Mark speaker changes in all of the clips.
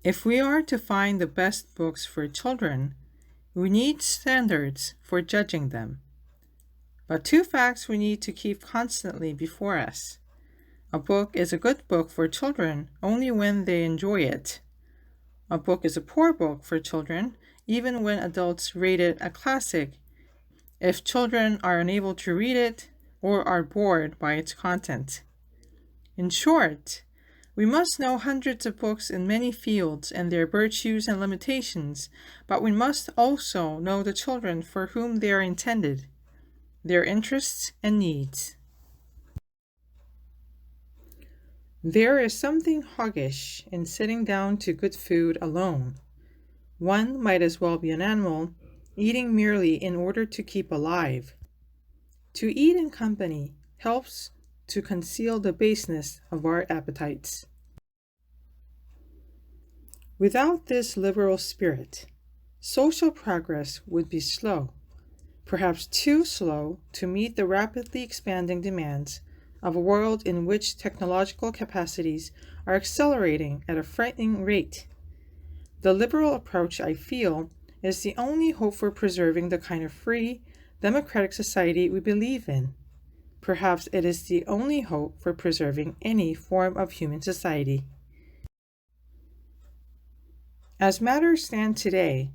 Speaker 1: If we are to find the best books for children, we need standards for judging them. But two facts we need to keep constantly before us. A book is a good book for children only when they enjoy it. A book is a poor book for children even when adults rate it a classic if children are unable to read it or are bored by its content. In short, we must know hundreds of books in many fields and their virtues and limitations, but we must also know the children for whom they are intended, their interests and needs. There is something hoggish in sitting down to good food alone. One might as well be an animal, eating merely in order to keep alive. To eat in company helps to conceal the baseness of our appetites. Without this liberal spirit, social progress would be slow, perhaps too slow to meet the rapidly expanding demands of a world in which technological capacities are accelerating at a frightening rate. The liberal approach, I feel, is the only hope for preserving the kind of free, democratic society we believe in. Perhaps it is the only hope for preserving any form of human society. As matters stand today,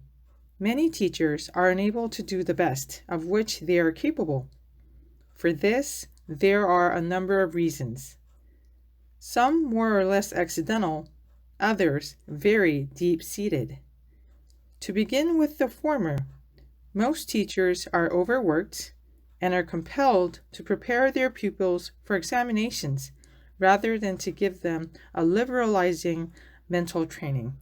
Speaker 1: many teachers are unable to do the best of which they are capable. For this, there are a number of reasons. Some more or less accidental, others very deep-seated. To begin with the former, most teachers are overworked and are compelled to prepare their pupils for examinations rather than to give them a liberalizing mental training.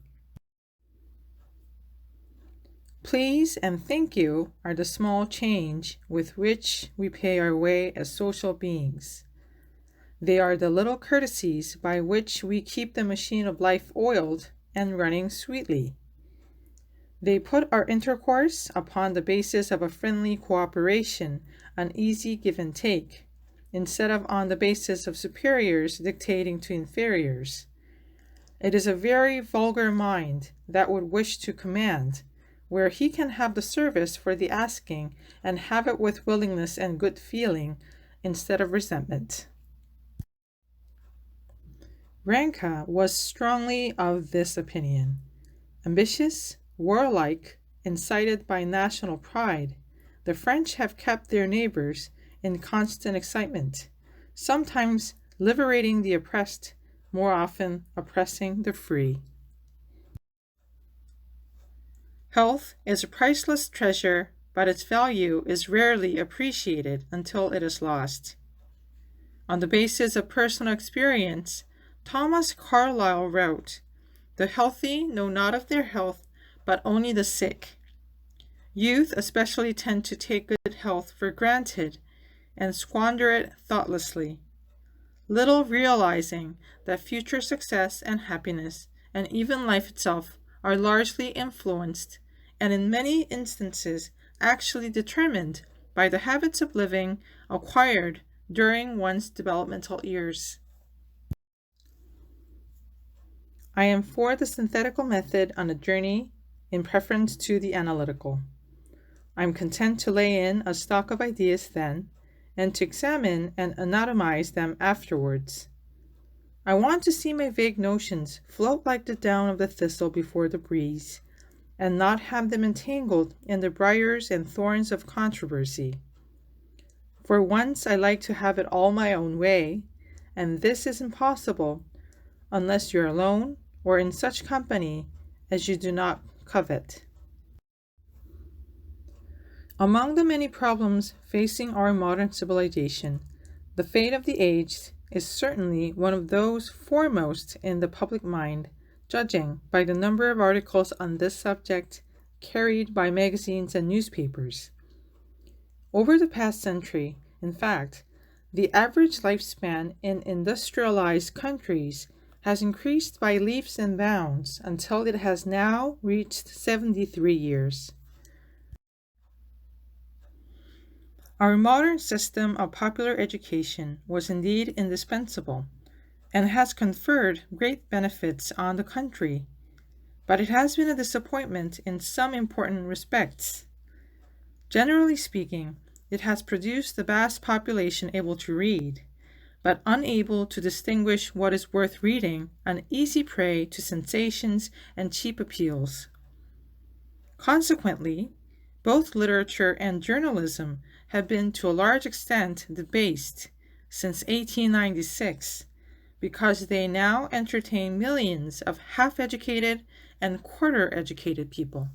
Speaker 1: Please and thank you are the small change with which we pay our way as social beings. They are the little courtesies by which we keep the machine of life oiled and running sweetly. They put our intercourse upon the basis of a friendly cooperation, an easy give and take, instead of on the basis of superiors dictating to inferiors. It is a very vulgar mind that would wish to command, where he can have the service for the asking and have it with willingness and good feeling instead of resentment. Ranke was strongly of this opinion. Ambitious, warlike, incited by national pride, the French have kept their neighbors in constant excitement, sometimes liberating the oppressed, more often oppressing the free. Health is a priceless treasure, but its value is rarely appreciated until it is lost. On the basis of personal experience, Thomas Carlyle wrote, "The healthy know not of their health, but only the sick." Youth especially tend to take good health for granted and squander it thoughtlessly, little realizing that future success and happiness, and even life itself, are largely influenced and in many instances actually determined by the habits of living acquired during one's developmental years. I am for the synthetical method on a journey in preference to the analytical. I am content to lay in a stock of ideas then, and to examine and anatomize them afterwards. I want to see my vague notions float like the down of the thistle before the breeze, and not have them entangled in the briars and thorns of controversy. For once I like to have it all my own way, and this is impossible unless you're alone or in such company as you do not covet. Among the many problems facing our modern civilization, the fate of the aged is certainly one of those foremost in the public mind, judging by the number of articles on this subject carried by magazines and newspapers. Over the past century, in fact, the average lifespan in industrialized countries has increased by leaps and bounds until it has now reached 73 years. Our modern system of popular education was indeed indispensable, and has conferred great benefits on the country. but it has been a disappointment in some important respects. Generally speaking, it has produced the vast population able to read, but unable to distinguish what is worth reading, an easy prey to sensations and cheap appeals. Consequently, both literature and journalism have been to a large extent debased since 1896, because they now entertain millions of half-educated and quarter-educated people.